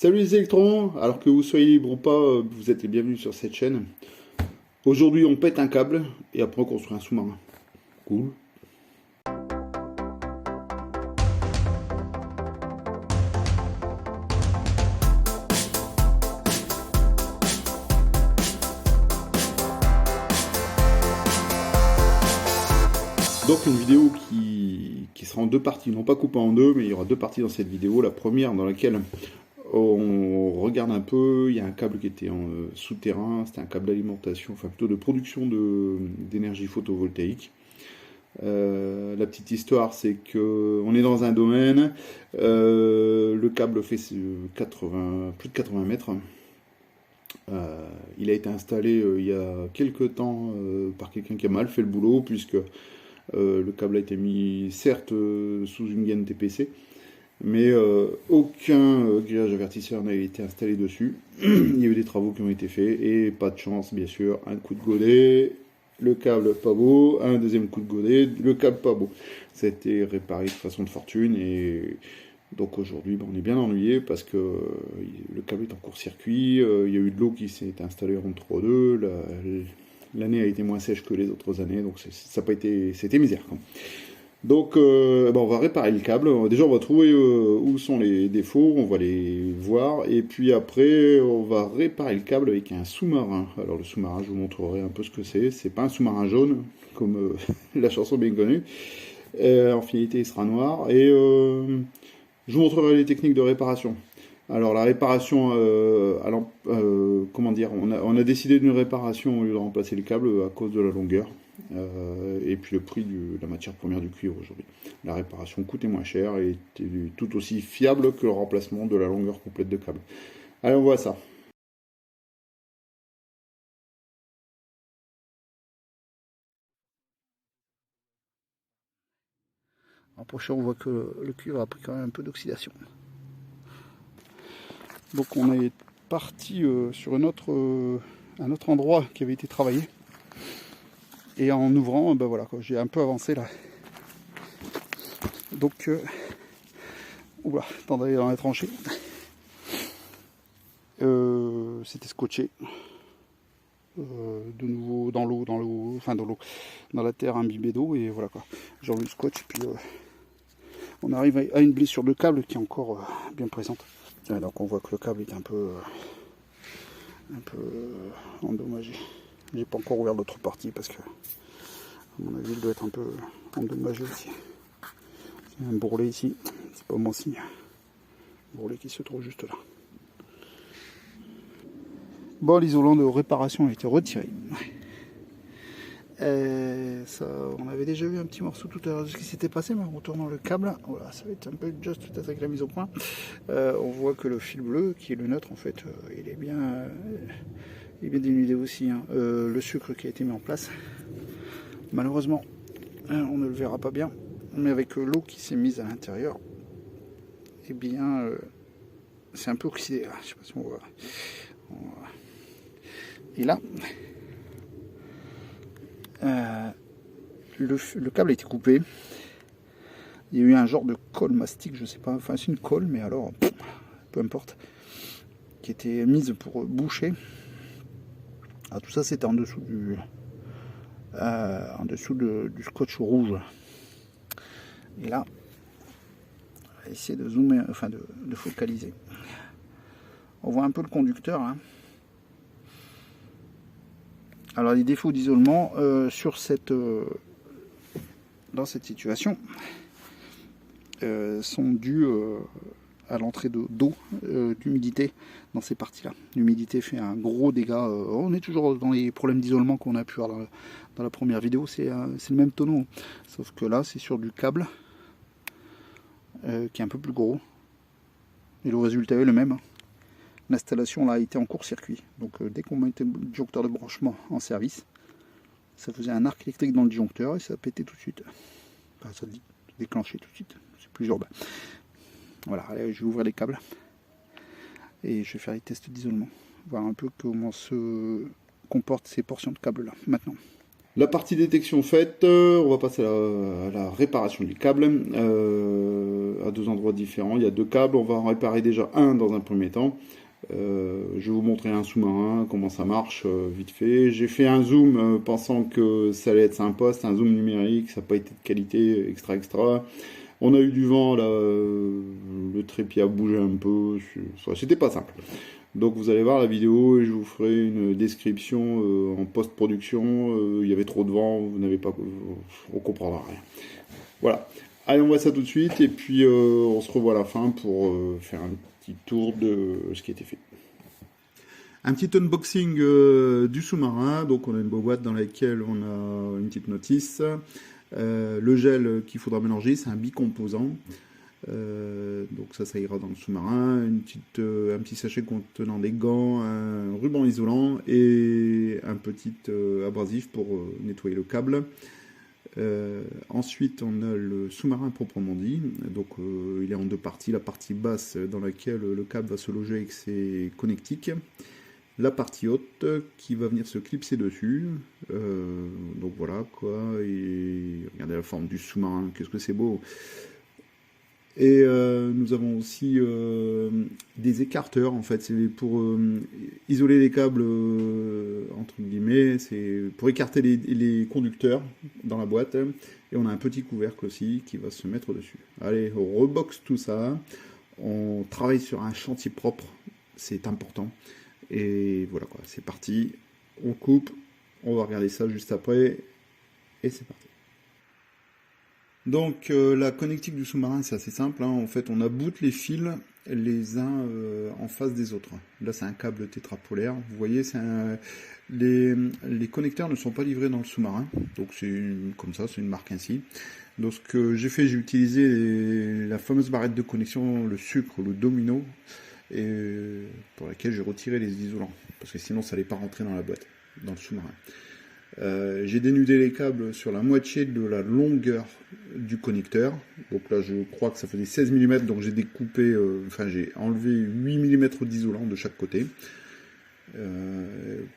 Salut les électrons, alors que vous soyez libre ou pas, vous êtes les bienvenus sur cette chaîne. Aujourd'hui on pète un câble et après on construit un sous-marin. Cool. Donc une vidéo qui sera en deux parties, non pas coupée en deux, mais il y aura deux parties dans cette vidéo. La première dans laquelle on regarde un peu, il y a un câble qui était en souterrain, c'était un câble d'alimentation, enfin plutôt de production d'énergie photovoltaïque. La petite histoire, c'est que on est dans un domaine, le câble fait plus de 80 mètres. Il a été installé il y a quelques temps par quelqu'un qui a mal fait le boulot, puisque le câble a été mis certes sous une gaine TPC, mais aucun grillage avertisseur n'a été installé dessus. Il y a eu des travaux qui ont été faits et pas de chance, bien sûr, un coup de godet, le câble pas beau, un deuxième coup de godet, le câble pas beau. Ça a été réparé de façon de fortune et donc aujourd'hui on est bien ennuyé parce que le câble est en court-circuit, il y a eu de l'eau qui s'est installée entre deux, l'année a été moins sèche que les autres années, donc ça n'a pas été, c'était misère quoi. Donc on va réparer le câble. Déjà on va trouver où sont les défauts, on va les voir, et puis après on va réparer le câble avec un sous-marin. Alors le sous-marin, je vous montrerai un peu ce que c'est pas un sous-marin jaune comme la chanson bien connue, en finalité il sera noir, et je vous montrerai les techniques de réparation. Alors la réparation, comment dire, on a décidé d'une réparation au lieu de remplacer le câble à cause de la longueur et puis le prix de la matière première du cuivre aujourd'hui. La réparation coûtait moins cher et était tout aussi fiable que le remplacement de la longueur complète de câble. Allez, on voit ça. En prochain, on voit que le cuivre a pris quand même un peu d'oxydation. Donc on est parti sur un autre endroit qui avait été travaillé. Et en ouvrant, ben voilà, j'ai un peu avancé là. Donc, oula, temps d'aller dans la tranchée. C'était scotché. De nouveau dans l'eau, dans la terre imbibée d'eau, et voilà quoi. J'ai enlevé le scotch, puis on arrive à une blessure de câble qui est encore bien présente. Et donc on voit que le câble est un peu endommagé. J'ai pas encore ouvert l'autre partie parce que, à mon avis, il doit être un peu endommagé aussi. Il y a un bourrelet ici, c'est pas bon signe. Un bourrelet qui se trouve juste là. Bon, l'isolant de réparation a été retiré. Ça, on avait déjà vu un petit morceau tout à l'heure de ce qui s'était passé, mais en retournant le câble, voilà, ça va être un peu juste peut-être avec la mise au point. On voit que le fil bleu, qui est le neutre en fait, il est bien dénudé aussi. Hein. Le sucre qui a été mis en place, malheureusement, on ne le verra pas bien, mais avec l'eau qui s'est mise à l'intérieur, eh bien, c'est un peu oxydé. Je sais pas si on voit. Et là, le câble a été coupé. Il y a eu un genre de colle mastic, je sais pas, enfin c'est une colle, mais alors, peu importe, qui était mise pour boucher. Alors tout ça c'était en dessous du scotch rouge. Et là, on va essayer de zoomer, enfin de focaliser. On voit un peu le conducteur. Hein. Alors les défauts d'isolement dans cette situation sont dus à l'entrée d'eau, d'humidité dans ces parties-là. L'humidité fait un gros dégât. On est toujours dans les problèmes d'isolement qu'on a pu voir dans la première vidéo. C'est le même tonneau, sauf que là c'est sur du câble qui est un peu plus gros. Et le résultat est le même. L'installation là a été en court-circuit. Donc dès qu'on mettait le disjoncteur de branchement en service, ça faisait un arc électrique dans le disjoncteur et ça pétait tout de suite. Enfin, ça déclenchait tout de suite. C'est plus urbain. Voilà, allez, je vais ouvrir les câbles et je vais faire les tests d'isolement. Voir un peu comment se comportent ces portions de câbles là maintenant. La partie détection faite, on va passer à la réparation du câble à deux endroits différents. Il y a deux câbles, on va en réparer déjà un dans un premier temps. Je vais vous montrer un sous-marin, comment ça marche vite fait. J'ai fait un zoom pensant que ça allait être sympa, c'est un zoom numérique, ça n'a pas été de qualité extra. On a eu du vent, là, le trépied a bougé un peu, c'était pas simple. Donc vous allez voir la vidéo et je vous ferai une description en post-production. Il y avait trop de vent, vous n'avez pas, on comprendra rien. Voilà. Allez, on voit ça tout de suite et puis on se revoit à la fin pour faire un petit tour de ce qui a été fait. Un petit unboxing du sous-marin. Donc on a une boîte dans laquelle on a une petite notice. Le gel qu'il faudra mélanger, c'est un bicomposant. Donc ça ira dans le sous-marin, un petit sachet contenant des gants, un ruban isolant et un petit abrasif pour nettoyer le câble. Ensuite on a le sous-marin proprement dit, donc il est en deux parties, la partie basse dans laquelle le câble va se loger avec ses connectiques, la partie haute qui va venir se clipser dessus, donc voilà quoi, et regardez la forme du sous-marin, qu'est-ce que c'est beau. Et nous avons aussi des écarteurs, en fait, c'est pour isoler les câbles, entre guillemets, c'est pour écarter les conducteurs dans la boîte. Et on a un petit couvercle aussi qui va se mettre dessus. Allez, on reboxe tout ça. On travaille sur un chantier propre, c'est important. Et voilà quoi, c'est parti. On coupe, on va regarder ça juste après. Et c'est parti. Donc la connectique du sous-marin c'est assez simple, hein. En fait on aboute les fils les uns en face des autres. Là c'est un câble tétrapolaire, vous voyez les connecteurs ne sont pas livrés dans le sous-marin, donc c'est comme ça, c'est une marque ainsi. Donc ce que j'ai fait, j'ai utilisé la fameuse barrette de connexion, le sucre, le domino, et pour laquelle j'ai retiré les isolants, parce que sinon ça n'allait pas rentrer dans la boîte, dans le sous-marin. J'ai dénudé les câbles sur la moitié de la longueur du connecteur. Donc là, je crois que ça faisait 16 mm, donc j'ai découpé, j'ai enlevé 8 mm d'isolant de chaque côté.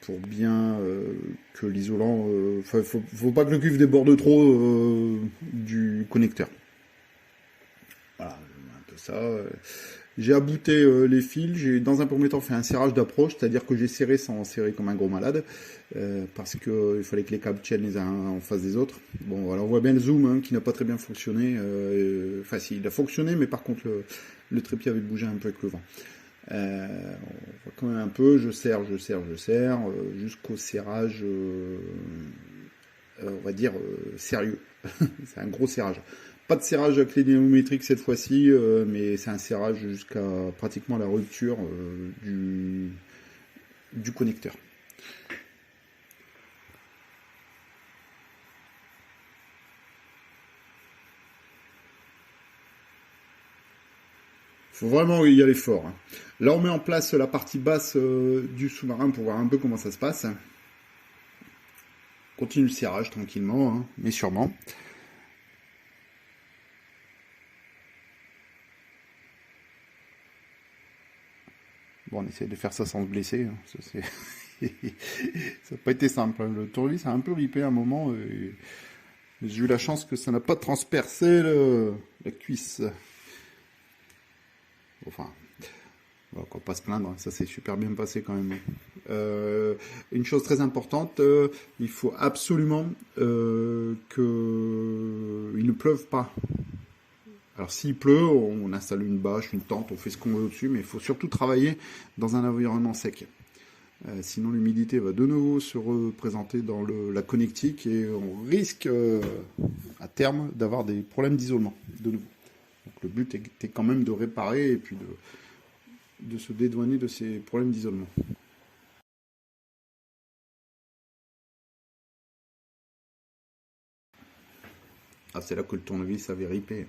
Pour bien que l'isolant... faut pas que le cuivre déborde trop du connecteur. Voilà, un peu ça. J'ai abouté les fils, j'ai dans un premier temps fait un serrage d'approche, c'est-à-dire que j'ai serré sans serrer comme un gros malade, parce qu'il fallait que les câbles tiennent les uns en face des autres. Bon, voilà, on voit bien le zoom hein, qui n'a pas très bien fonctionné, enfin si, il a fonctionné, mais par contre le trépied avait bougé un peu avec le vent. On voit quand même un peu, je serre, jusqu'au serrage, on va dire, sérieux. C'est un gros serrage. Pas de serrage à clé dynamométrique cette fois-ci, mais c'est un serrage jusqu'à pratiquement la rupture du connecteur. Faut vraiment y aller fort. Hein. Là, on met en place la partie basse du sous-marin pour voir un peu comment ça se passe. Continue le serrage tranquillement, hein, mais sûrement. Bon, on essaie de faire ça sans se blesser. Hein. Ça n'a pas été simple. Hein. Le tournevis a un peu ripé à un moment. J'ai eu la chance que ça n'a pas transpercé la cuisse. Enfin, on va pas se plaindre. Ça s'est super bien passé quand même. Une chose très importante, il faut absolument qu'il ne pleuve pas. Alors s'il pleut, on installe une bâche, une tente, on fait ce qu'on veut au-dessus, mais il faut surtout travailler dans un environnement sec. Sinon l'humidité va de nouveau se représenter dans la connectique et on risque à terme d'avoir des problèmes d'isolement de nouveau. Donc le but était quand même de réparer et puis de se dédouaner de ces problèmes d'isolement. Ah, c'est là que le tournevis avait ripé.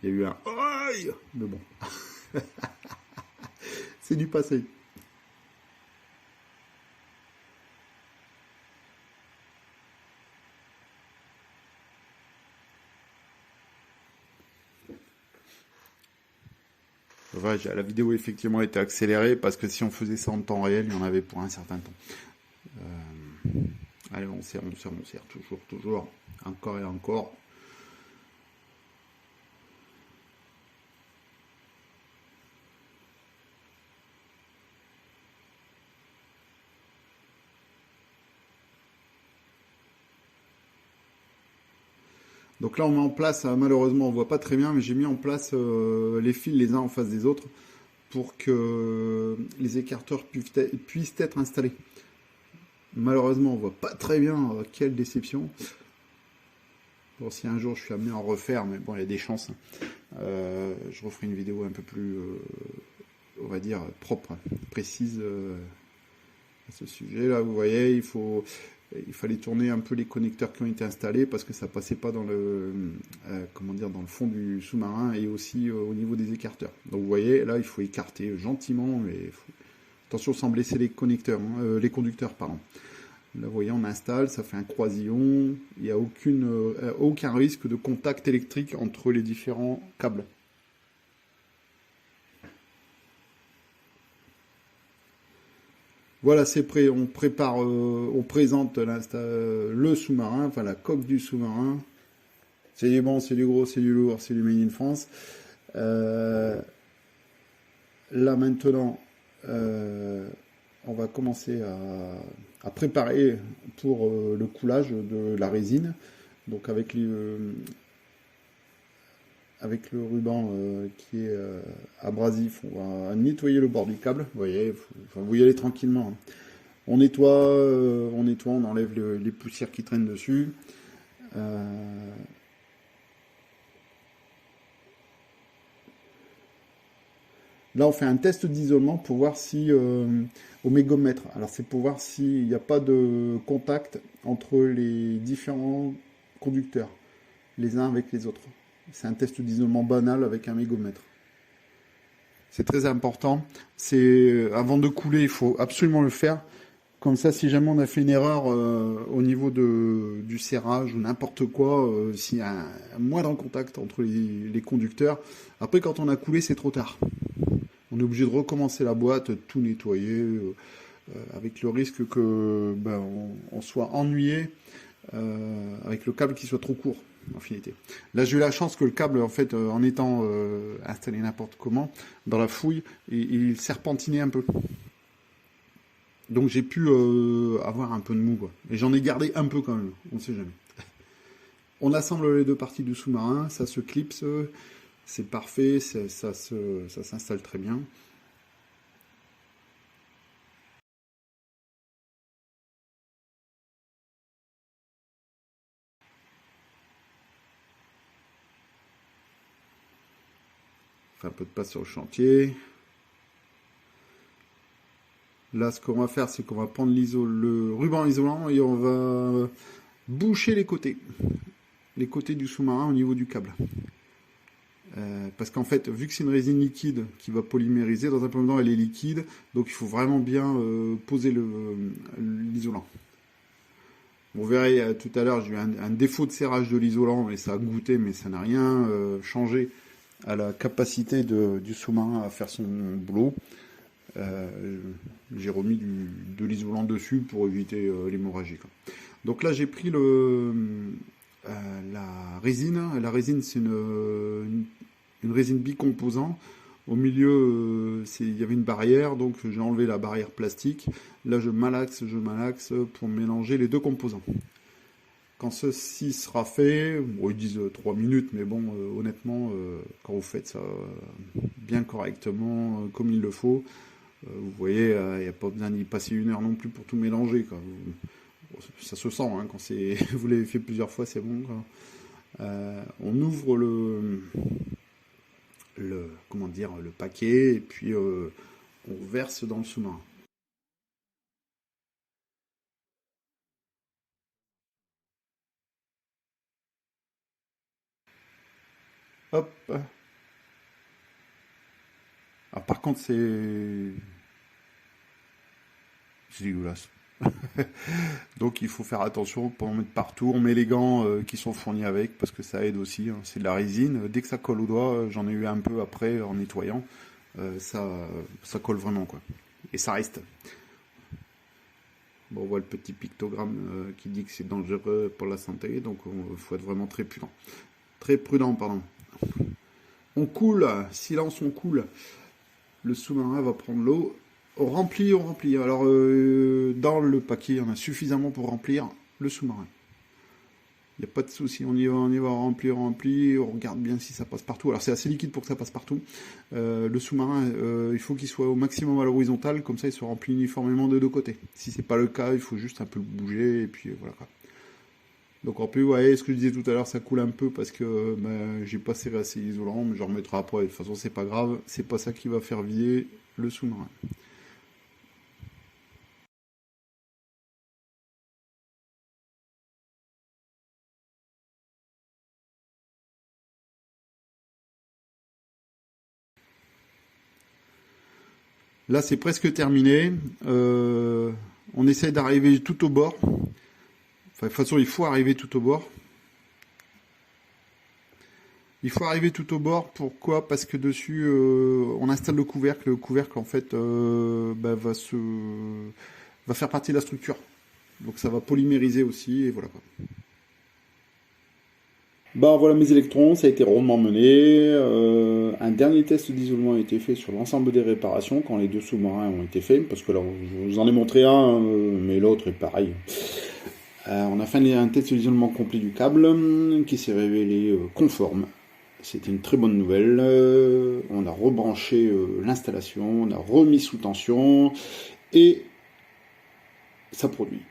Il y a eu un aïe, mais bon, c'est du passé. Ouais, la vidéo effectivement était accélérée parce que si on faisait ça en temps réel, il y en avait pour un certain temps. Allez, on serre, on serre, toujours, toujours, encore et encore. Donc là, on met en place, malheureusement, on voit pas très bien, mais j'ai mis en place les fils les uns en face des autres pour que les écarteurs puissent être installés. Malheureusement, on voit pas très bien, quelle déception. Bon, si un jour je suis amené à en refaire, mais bon, il y a des chances. Je referai une vidéo un peu plus, on va dire, propre, précise à ce sujet. Là, vous voyez, il fallait tourner un peu les connecteurs qui ont été installés parce que ça passait pas dans le, comment dire, dans le fond du sous-marin et aussi au niveau des écarteurs. Donc vous voyez, là, il faut écarter gentiment, mais attention sans blesser les connecteurs, hein, les conducteurs, pardon. Là, vous voyez, on installe, ça fait un croisillon. Il n'y a aucun risque de contact électrique entre les différents câbles. Voilà, c'est prêt. On prépare, on présente le sous-marin, enfin la coque du sous-marin. C'est du bon, c'est du gros, c'est du lourd, c'est du Made in France. Euh, Là maintenant, on va commencer à préparer pour le coulage de la résine. Donc avec le ruban qui est abrasif, on va nettoyer le bord du câble. Vous voyez, vous y allez tranquillement, hein. On nettoie, on enlève les poussières qui traînent dessus. Euh, Là, on fait un test d'isolement pour voir si, au mégomètre, alors c'est pour voir s'il n'y a pas de contact entre les différents conducteurs, les uns avec les autres. C'est un test d'isolement banal avec un mégomètre. C'est très important. Avant de couler, il faut absolument le faire. Comme ça, si jamais on a fait une erreur au niveau du serrage ou n'importe quoi, s'il y a un moindre contact entre les conducteurs, après quand on a coulé, c'est trop tard. On est obligé de recommencer la boîte, tout nettoyer, avec le risque que on soit ennuyé avec le câble qui soit trop court en finalité. Là, j'ai eu la chance que le câble, en fait, en étant installé n'importe comment, dans la fouille, il serpentinait un peu. Donc j'ai pu avoir un peu de mou, quoi. Et j'en ai gardé un peu quand même, on ne sait jamais. On assemble les deux parties du sous-marin, ça se clipse, c'est parfait, ça s'installe très bien. On fait un peu de passe sur le chantier. Là, ce qu'on va faire, c'est qu'on va prendre le ruban isolant et on va boucher les côtés du sous-marin au niveau du câble. Parce qu'en fait, vu que c'est une résine liquide qui va polymériser, dans un premier temps, elle est liquide, donc il faut vraiment bien poser l'isolant. Vous verrez tout à l'heure, j'ai eu un défaut de serrage de l'isolant, et ça a goûté, mais ça n'a rien changé à la capacité du sous-marin à faire son boulot. J'ai remis de l'isolant dessus pour éviter l'hémorragie, quoi. Donc là, j'ai pris la résine. La résine, c'est une résine bicomposant. Au milieu, il y avait une barrière, donc j'ai enlevé la barrière plastique. Là, je malaxe pour mélanger les deux composants. Quand ceci sera fait, bon, ils disent 3 minutes, mais bon, honnêtement, quand vous faites ça bien correctement, comme il le faut, vous voyez, il n'y a pas besoin d'y passer 1 heure non plus pour tout mélanger, quoi. Ça se sent, hein, quand vous l'avez fait plusieurs fois, c'est bon, quoi. On ouvre comment dire, le paquet et puis on verse dans le sous-marin. Hop. Ah, par contre, c'est dégueulasse. Donc il faut faire attention pour en mettre partout. On met les gants qui sont fournis avec parce que ça aide aussi, hein. C'est de la résine. Dès que ça colle au doigt, j'en ai eu un peu après en nettoyant, ça colle vraiment, quoi. Et ça reste. Bon, on voit le petit pictogramme qui dit que c'est dangereux pour la santé, donc il faut être vraiment très prudent. Très prudent, pardon. On coule, silence, on coule. Le sous-marin va prendre l'eau. On remplit, on remplit. Alors, dans le paquet, on a suffisamment pour remplir le sous-marin. Il n'y a pas de souci, on y va, on remplit, on regarde bien si ça passe partout. Alors c'est assez liquide pour que ça passe partout. Le sous-marin, il faut qu'il soit au maximum à l'horizontale, comme ça il se remplit uniformément de deux côtés. Si c'est pas le cas, il faut juste un peu le bouger, et puis voilà quoi. Donc en plus, vous voyez, ce que je disais tout à l'heure, ça coule un peu parce que j'ai pas serré assez isolant, mais j'en remettrai après. De toute façon, c'est pas grave, c'est pas ça qui va faire vider le sous-marin. Là, c'est presque terminé. On essaie d'arriver tout au bord. Enfin, de toute façon, il faut arriver tout au bord. Il faut arriver tout au bord. Pourquoi? Parce que dessus, on installe le couvercle. Le couvercle, en fait, va faire partie de la structure. Donc, ça va polymériser aussi. Et voilà. Bah voilà mes électrons, ça a été rondement mené. Un dernier test d'isolement a été fait sur l'ensemble des réparations quand les deux sous-marins ont été faits, parce que là je vous en ai montré un, mais l'autre est pareil. On a fait un test d'isolement complet du câble qui s'est révélé conforme. C'était une très bonne nouvelle. On a rebranché l'installation, on a remis sous tension et ça produit.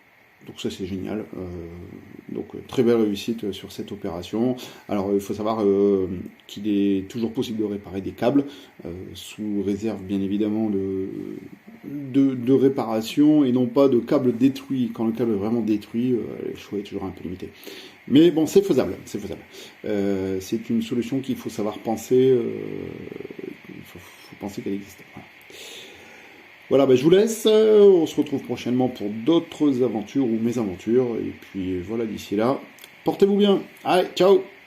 Donc ça c'est génial. Donc très belle réussite sur cette opération. Alors il faut savoir qu'il est toujours possible de réparer des câbles, sous réserve bien évidemment de réparation et non pas de câbles détruits. Quand le câble est vraiment détruit, le choix est toujours un peu limité. Mais bon, c'est faisable, c'est faisable. C'est une solution qu'il faut savoir penser. Il faut penser qu'elle existe. Voilà, je vous laisse. On se retrouve prochainement pour d'autres aventures ou mésaventures. Et puis voilà, d'ici là, portez-vous bien. Allez, ciao!